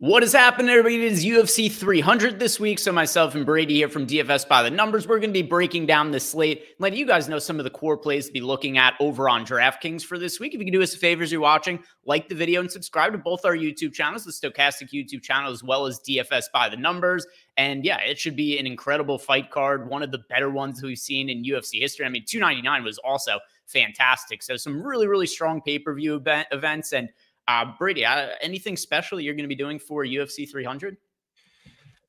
What is happening, everybody? It is UFC 300 this week. So myself and Brady here from DFS By The Numbers, we're going to be breaking down this slate, letting you guys know some of the core plays to be looking at over on DraftKings for this week. If you can do us a favor as you're watching, like the video and subscribe to both our YouTube channels, the Stochastic YouTube channel, as well as DFS By The Numbers. And yeah, it should be an incredible fight card, one of the better ones we've seen in UFC history. I mean, 299 was also fantastic. So some really, really strong pay-per-view events. And Brady, anything special you're going to be doing for UFC 300?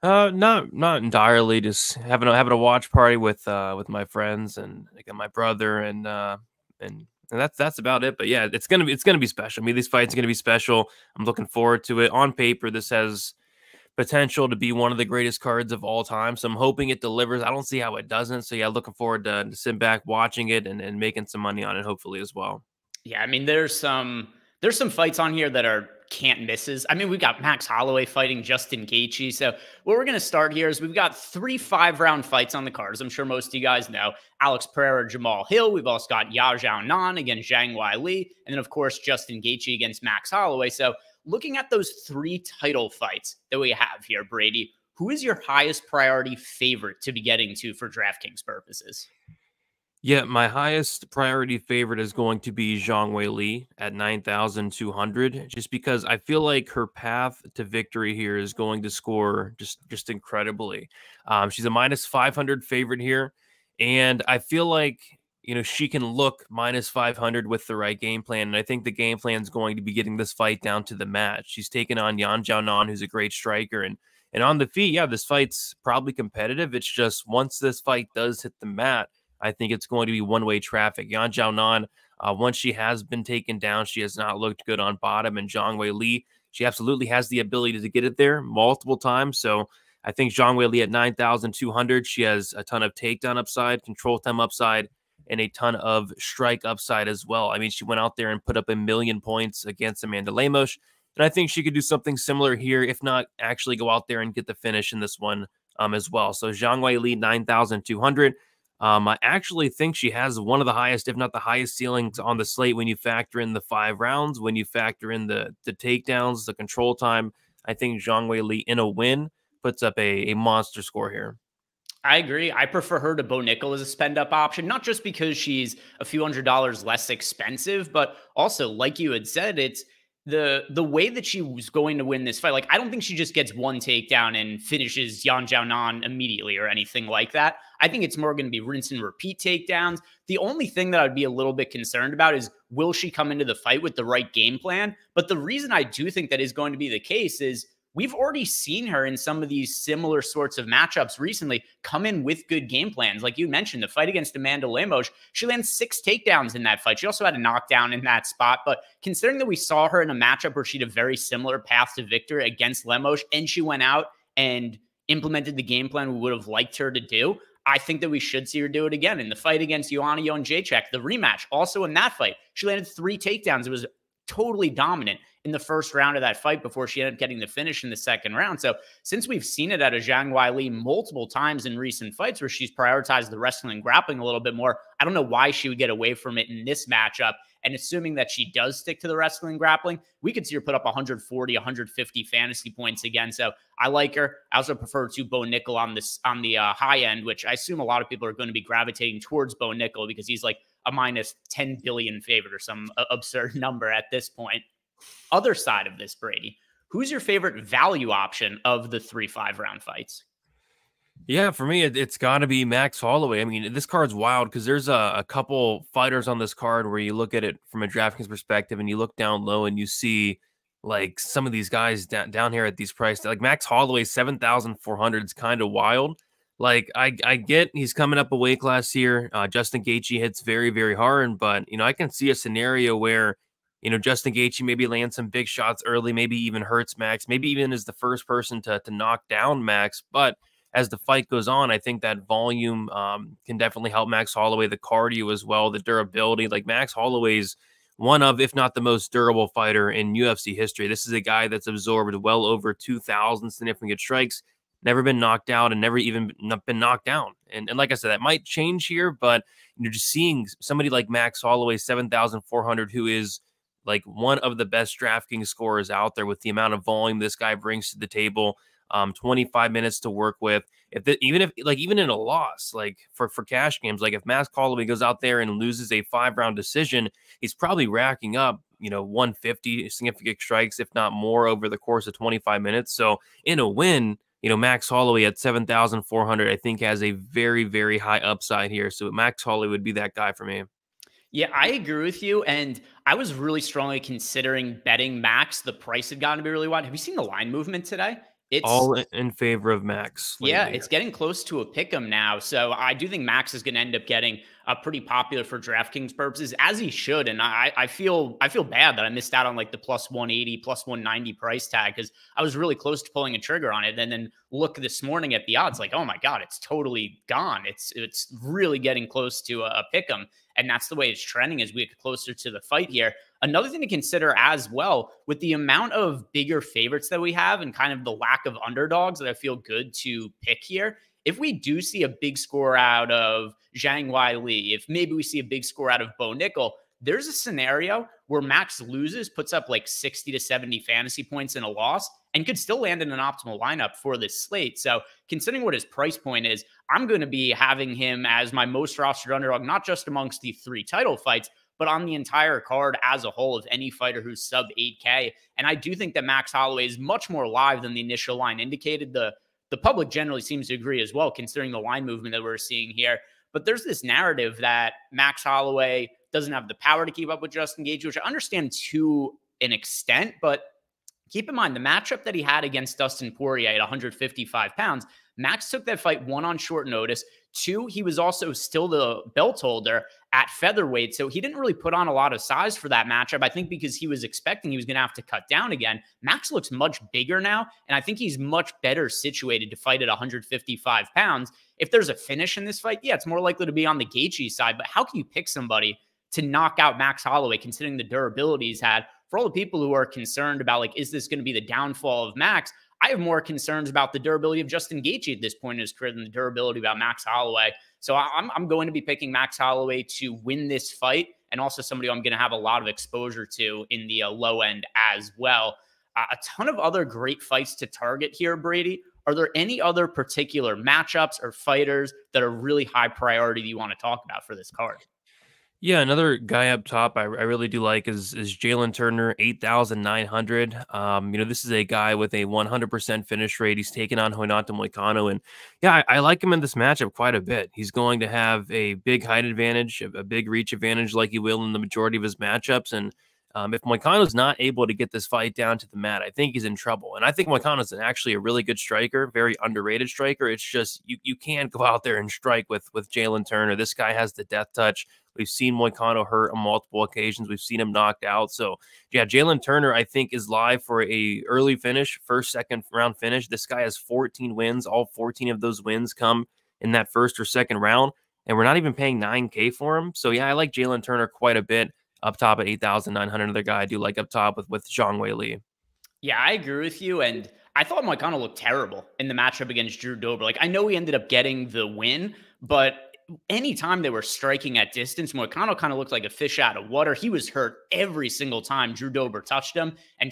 Not entirely. Just having a watch party with my friends and again my brother and that's about it. But yeah, it's gonna be special. I mean, these fights are gonna be special. I'm looking forward to it. On paper, this has potential to be one of the greatest cards of all time. So I'm hoping it delivers. I don't see how it doesn't. So yeah, looking forward to sitting back, watching it, and making some money on it, hopefully as well. Yeah, I mean, there's some fights on here that are can't misses. I mean, we've got Max Holloway fighting Justin Gaethje. So what we're going to start here is we've got 3 5-round fights on the cards. I'm sure most of you guys know Alex Pereira, Jamal Hill. We've also got Ya Xiaonan against Zhang Weili. And then, of course, Justin Gaethje against Max Holloway. So looking at those 3 title fights that we have here, Brady, who is your highest priority favorite to be getting to for DraftKings purposes? Yeah, my highest priority favorite is going to be Zhang Weili at 9,200, just because I feel like her path to victory here is going to score just incredibly. She's a minus 500 favorite here, and I feel like she can look minus 500 with the right game plan, and I think the game plan is going to be getting this fight down to the mat. She's taken on Yan Xiaonan, who's a great striker, and on the feet, yeah, this fight's probably competitive. It's just once this fight does hit the mat, I think it's going to be one-way traffic. Yan Xiaonan, once she has been taken down, she has not looked good on bottom. And Zhang Weili, she absolutely has the ability to get it there multiple times. So I think Zhang Weili at 9,200, she has a ton of takedown upside, control time upside, and a ton of strike upside as well. I mean, she went out there and put up 1,000,000 points against Amanda Lemos. And I think she could do something similar here, if not actually go out there and get the finish in this one as well. So Zhang Weili, 9,200. I actually think she has one of the highest, if not the highest ceilings on the slate when you factor in the 5 rounds, when you factor in the takedowns, the control time. I think Zhang Weili in a win puts up a monster score here. I agree. I prefer her to Bo Nickel as a spend-up option, not just because she's a few $100s less expensive, but also, like you had said, it's the way that she was going to win this fight. Like, I don't think she just gets one takedown and finishes Yan Xiaonan immediately or anything like that. I think it's more going to be rinse and repeat takedowns. The only thing that I'd be a little bit concerned about is, will she come into the fight with the right game plan? But the reason I do think that is going to be the case is we've already seen her in some of these similar sorts of matchups recently come in with good game plans. Like you mentioned, the fight against Amanda Lemos, she lands 6 takedowns in that fight. She also had a knockdown in that spot. But considering that we saw her in a matchup where she had a very similar path to victory against Lemos, and she went out and implemented the game plan we would have liked her to do, I think that we should see her do it again. In the fight against Joanna Jędrzejczyk, the rematch, also in that fight, she landed 3 takedowns. It was totally dominant in the first round of that fight before she ended up getting the finish in the second round. So since we've seen it out of Zhang Weili multiple times in recent fights where she's prioritized the wrestling and grappling a little bit more, I don't know why she would get away from it in this matchup. And assuming that she does stick to the wrestling and grappling, we could see her put up 140, 150 fantasy points again. So I like her. I also prefer to Bo Nickel on the high end, which I assume a lot of people are going to be gravitating towards Bo Nickel because he's like a minus 10 billion favorite or some absurd number at this point. Other side of this, Brady, who's your favorite value option of the 3 5-round fights? Yeah, for me, it's got to be Max Holloway. I mean, this card's wild because there's a couple fighters on this card where you look at it from a DraftKings perspective and you look down low and you see like some of these guys down here at these prices. Like Max Holloway, 7,400 is kind of wild. Like I get he's coming up a weight class here. Justin Gaethje hits very, very hard, but I can see a scenario where Justin Gaethje maybe lands some big shots early, maybe even hurts Max, maybe even is the first person to knock down Max. But as the fight goes on, I think that volume can definitely help Max Holloway, the cardio as well, the durability. Like Max Holloway's one of, if not the most durable fighter in UFC history. This is a guy that's absorbed well over 2,000 significant strikes, never been knocked out and never even been knocked down. And like I said, that might change here, but just seeing somebody like Max Holloway, 7,400, who is like one of the best DraftKings scorers out there with the amount of volume this guy brings to the table. 25 minutes to work with. Even in a loss, like for cash games, like if Max Holloway goes out there and loses a 5-round decision, he's probably racking up, 150 significant strikes, if not more, over the course of 25 minutes. So in a win, Max Holloway at 7,400, I think has a very, very high upside here. So Max Holloway would be that guy for me. Yeah, I agree with you. And I was really strongly considering betting Max. The price had gotten to be really wide. Have you seen the line movement today? It's All in favor of Max Yeah, lately. it's getting close to a pick 'em now. So I do think Max is going to end up getting pretty popular for DraftKings purposes, as he should. And I feel bad that I missed out on like the plus 180, plus 190 price tag, because I was really close to pulling a trigger on it. And then look this morning at the odds, like, oh my God, it's totally gone. It's really getting close to a pick 'em. And that's the way it's trending as we get closer to the fight here. Another thing to consider as well, with the amount of bigger favorites that we have and kind of the lack of underdogs that I feel good to pick here, if we do see a big score out of Zhang Weili, if maybe we see a big score out of Bo Nickel, there's a scenario where Max loses, puts up like 60 to 70 fantasy points in a loss, and could still land in an optimal lineup for this slate. So considering what his price point is, I'm going to be having him as my most rostered underdog, not just amongst the 3 title fights, but on the entire card as a whole of any fighter who's sub 8K. And I do think that Max Holloway is much more live than the initial line indicated. The public generally seems to agree as well, considering the line movement that we're seeing here. But there's this narrative that Max Holloway doesn't have the power to keep up with Justin Gaethje, which I understand to an extent, but keep in mind the matchup that he had against Dustin Poirier at 155 pounds. Max took that fight 1 on short notice. 2, he was also still the belt holder at featherweight. So he didn't really put on a lot of size for that matchup. I think because he was expecting he was going to have to cut down again. Max looks much bigger now. And I think he's much better situated to fight at 155 pounds. If there's a finish in this fight, yeah, it's more likely to be on the Gaethje side. But how can you pick somebody to knock out Max Holloway, considering the durability he's had? For all the people who are concerned about, like, is this going to be the downfall of Max? I have more concerns about the durability of Justin Gaethje at this point in his career than the durability about Max Holloway. So I'm going to be picking Max Holloway to win this fight, and also somebody I'm going to have a lot of exposure to in the low end as well. A ton of other great fights to target here, Brady. Are there any other particular matchups or fighters that are really high priority that you want to talk about for this card? Yeah, another guy up top I really do like is Jaylen Turner, 8,900. This is a guy with a 100% finish rate. He's taken on Renato Moicano, and yeah, I like him in this matchup quite a bit. He's going to have a big height advantage, a big reach advantage, like he will in the majority of his matchups. And if Moicano's not able to get this fight down to the mat, I think he's in trouble. And I think Moicano's actually a really good striker, very underrated striker. It's just you can't go out there and strike with Jaylen Turner. This guy has the death touch. We've seen Moicano hurt on multiple occasions. We've seen him knocked out. So, yeah, Jaylen Turner, I think, is live for a early finish, second round finish. This guy has 14 wins. All 14 of those wins come in that first or second round, and we're not even paying $9K for him. So, yeah, I like Jaylen Turner quite a bit up top at 8,900. Another guy I do like up top with Zhang Weili. Yeah, I agree with you. And I thought Moicano looked terrible in the matchup against Drew Dober. Like, I know he ended up getting the win, but anytime they were striking at distance, Moicano kind of looked like a fish out of water. He was hurt every single time Drew Dober touched him. And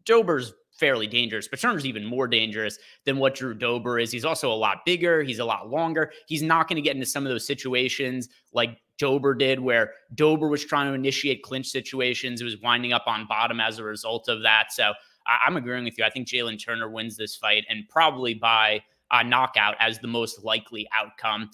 Dober's fairly dangerous, but Turner's even more dangerous than what Drew Dober is. He's also a lot bigger. He's a lot longer. He's not going to get into some of those situations like Dober did, where Dober was trying to initiate clinch situations. It was winding up on bottom as a result of that. So I'm agreeing with you. I think Jaylen Turner wins this fight, and probably by knockout as the most likely outcome.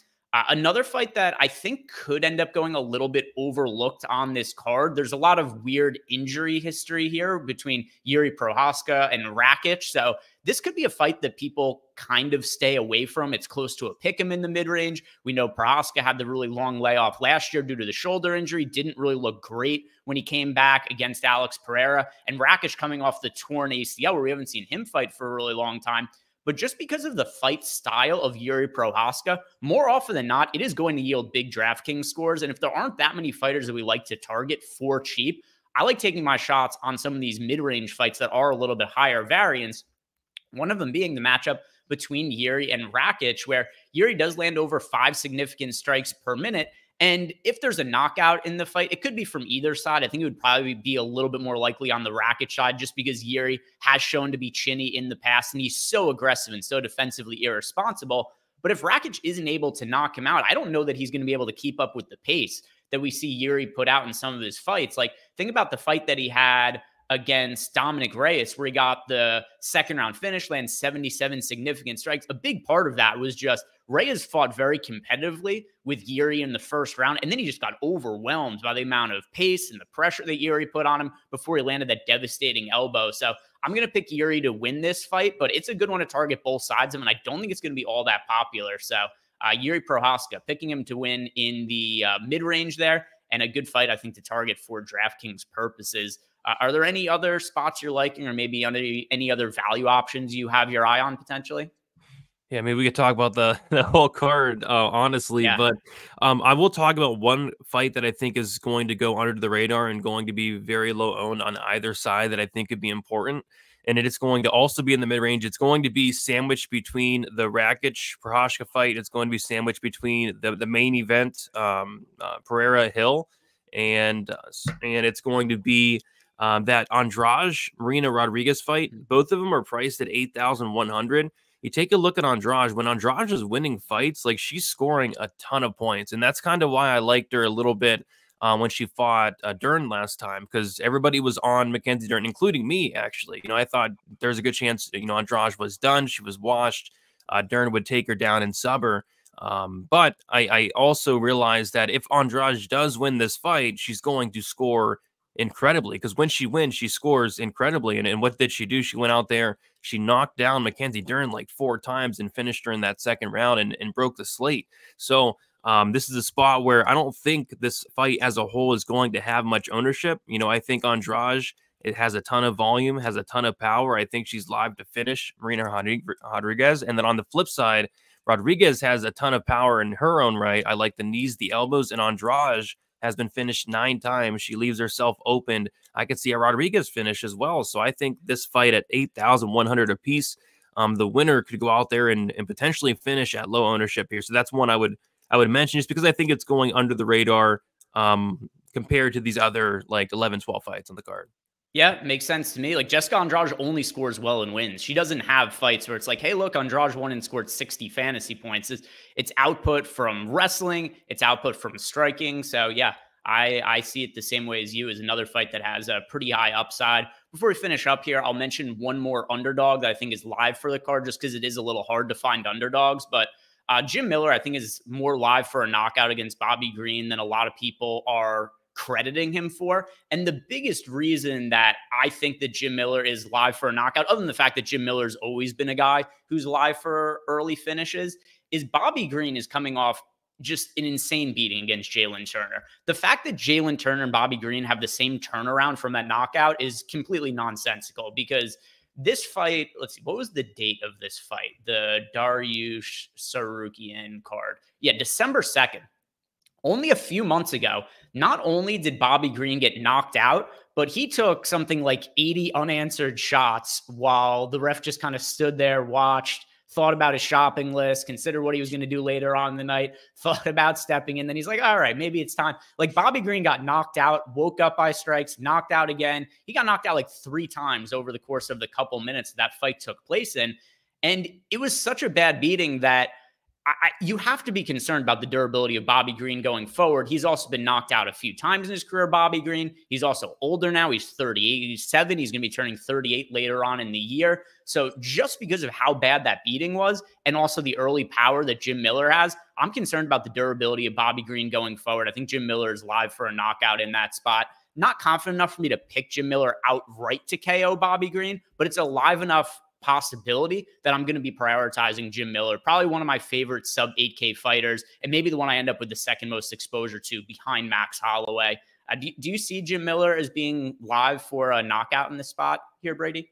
Another fight that I think could end up going a little bit overlooked on this card. There's a lot of weird injury history here between Yuri Prohaska and Rakic. So this could be a fight that people kind of stay away from. It's close to a pick 'em in the mid-range. We know Prohaska had the really long layoff last year due to the shoulder injury. Didn't really look great when he came back against Alex Pereira. And Rakic coming off the torn ACL, where we haven't seen him fight for a really long time. But just because of the fight style of Yuri Prohaska, more often than not, it is going to yield big DraftKings scores. And if there aren't that many fighters that we like to target for cheap, I like taking my shots on some of these mid-range fights that are a little bit higher variance. One of them being the matchup between Yuri and Rakic, where Yuri does land over 5 significant strikes per minute. And if there's a knockout in the fight, it could be from either side. I think it would probably be a little bit more likely on the Rakic side, just because Yuri has shown to be chinny in the past, and he's so aggressive and so defensively irresponsible. But if Rakic isn't able to knock him out, I don't know that he's going to be able to keep up with the pace that we see Yuri put out in some of his fights. Like, think about the fight that he had against Dominic Reyes, where he got the second round finish, lands 77 significant strikes. A big part of that was just Reyes fought very competitively with Yuri in the first round, and then he just got overwhelmed by the amount of pace and the pressure that Yuri put on him before he landed that devastating elbow. So I'm going to pick Yuri to win this fight, but it's a good one to target both sides of him, and I don't think it's going to be all that popular. So Yuri Prohaska, picking him to win in the mid-range there, and a good fight, I think, to target for DraftKings purposes. Are there any other spots you're liking, or maybe any other value options you have your eye on potentially? Yeah, maybe we could talk about the whole card, honestly. Yeah. But I will talk about one fight that I think is going to go under the radar and going to be very low owned on either side that I think could be important. And it is going to also be in the mid range. It's going to be sandwiched between the Rakic Prohaska fight. It's going to be sandwiched between the main event, Pereira Hill, and it's going to be that Andrade Marina Rodriguez fight. Both of them are priced at 8,100. You take a look at Andrade. When Andrade is winning fights, like, she's scoring a ton of points, and that's kind of why I liked her a little bit when she fought Dern last time, because everybody was on Mackenzie Dern, including me, actually. I thought there's a good chance, Andrade was done. She was washed. Dern would take her down and sub her. But I also realized that if Andrade does win this fight, she's going to score incredibly, because when she wins, she scores incredibly. And what did she do? She went out there, she knocked down Mackenzie Dern like 4 times and finished her in that second round and broke the slate. So this is a spot where I don't think this fight as a whole is going to have much ownership. I think Andrade, it has a ton of volume, has a ton of power. I think she's live to finish Marina Rodriguez. And then on the flip side, Rodriguez has a ton of power in her own right. I like the knees, the elbows, and Andrade has been finished 9 times. She leaves herself open. I could see a Rodriguez finish as well. So I think this fight at 8,100 apiece, the winner could go out there and potentially finish at low ownership here. So that's one I would mention, just because I think it's going under the radar compared to these other like 11, 12 fights on the card. Yeah, makes sense to me. Like, Jessica Andrade only scores well and wins. She doesn't have fights where it's like, hey, look, Andrade won and scored 60 fantasy points. It's output from wrestling. It's output from striking. So, yeah, I see it the same way as you, as another fight that has a pretty high upside. Before we finish up here, I'll mention one more underdog that I think is live for the card, just because it is a little hard to find underdogs. But Jim Miller, I think, is more live for a knockout against Bobby Green than a lot of people are crediting him for. And the biggest reason that I think that Jim Miller is live for a knockout, other than the fact that Jim Miller's always been a guy who's live for early finishes, is Bobby Green is coming off just an insane beating against Jaylen Turner. The fact that Jaylen Turner and Bobby Green have the same turnaround from that knockout is completely nonsensical, because this fight, let's see, what was the date of this fight? The Dariush Sarukian card. Yeah, December 2nd. Only a few months ago, not only did Bobby Green get knocked out, but he took something like 80 unanswered shots while the ref just kind of stood there, watched, thought about his shopping list, considered what he was going to do later on in the night, thought about stepping in. Then he's like, all right, maybe it's time. Like, Bobby Green got knocked out, woke up by strikes, knocked out again. He got knocked out like 3 times over the course of the couple minutes that fight took place in. And it was such a bad beating that you have to be concerned about the durability of Bobby Green going forward. He's also been knocked out a few times in his career, Bobby Green. He's also older now. He's 37. He's going to be turning 38 later on in the year. So just because of how bad that beating was, and also the early power that Jim Miller has, I'm concerned about the durability of Bobby Green going forward. I think Jim Miller is live for a knockout in that spot. Not confident enough for me to pick Jim Miller outright to KO Bobby Green, but it's a live enough possibility that I'm going to be prioritizing Jim Miller, probably one of my favorite sub 8K fighters, and maybe the one I end up with the second most exposure to behind Max Holloway. Do you see Jim Miller as being live for a knockout in this spot here, Brady?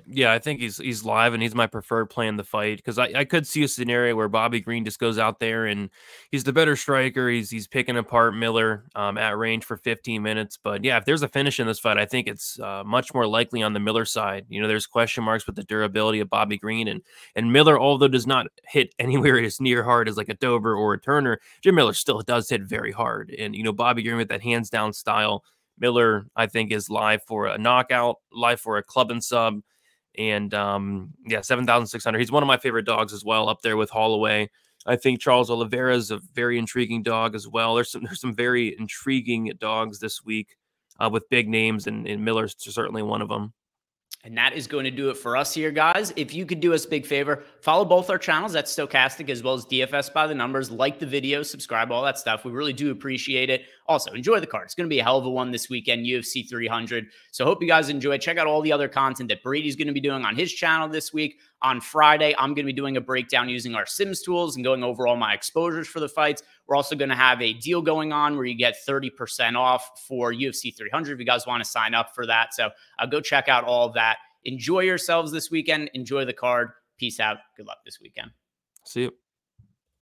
Yeah, I think he's live, and he's my preferred play in the fight because I could see a scenario where Bobby Green just goes out there and he's the better striker. He's picking apart Miller at range for 15 minutes. But yeah, if there's a finish in this fight, I think it's much more likely on the Miller side. You know, there's question marks with the durability of Bobby Green, and Miller, although does not hit anywhere as near hard as like a Dober or a Turner, Jim Miller still does hit very hard. And you know, Bobby Green with that hands down style. Miller, I think, is live for a knockout, live for a club and sub. And yeah, 7,600. He's one of my favorite dogs as well, up there with Holloway. I think Charles Oliveira is a very intriguing dog as well. There's some very intriguing dogs this week with big names, and Miller's certainly one of them. And that is going to do it for us here, guys. If you could do us a big favor, follow both our channels. That's Stochastic as well as DFS by the Numbers. Like the video, subscribe, all that stuff. We really do appreciate it. Also, enjoy the card. It's going to be a hell of a one this weekend, UFC 300. So hope you guys enjoy. Check out all the other content that Brady's going to be doing on his channel this week. On Friday, I'm going to be doing a breakdown using our Sims tools and going over all my exposures for the fights. We're also going to have a deal going on where you get 30% off for UFC 300 if you guys want to sign up for that. So go check out all of that. Enjoy yourselves this weekend. Enjoy the card. Peace out. Good luck this weekend. See you.